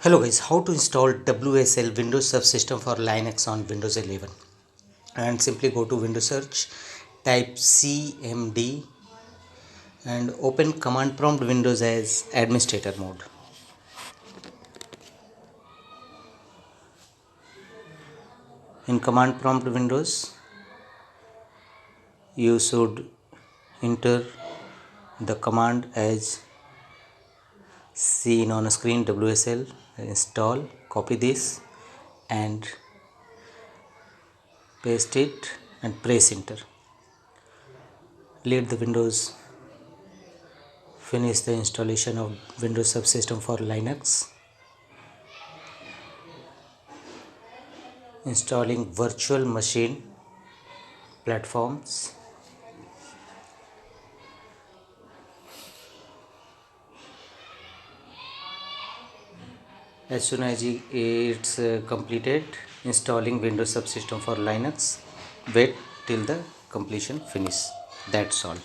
Hello guys, how to install WSL Windows Subsystem for Linux on Windows 11. And simply go to Windows search, type CMD and open command prompt Windows as administrator mode. In command prompt Windows, you should enter the command as seen on screen. WSL install, copy this and paste it and press enter. Let the Windows finish the installation of Windows Subsystem for Linux. Installing virtual machine platforms. As soon as it's completed installing Windows Subsystem for Linux, wait till the completion finish. That's all.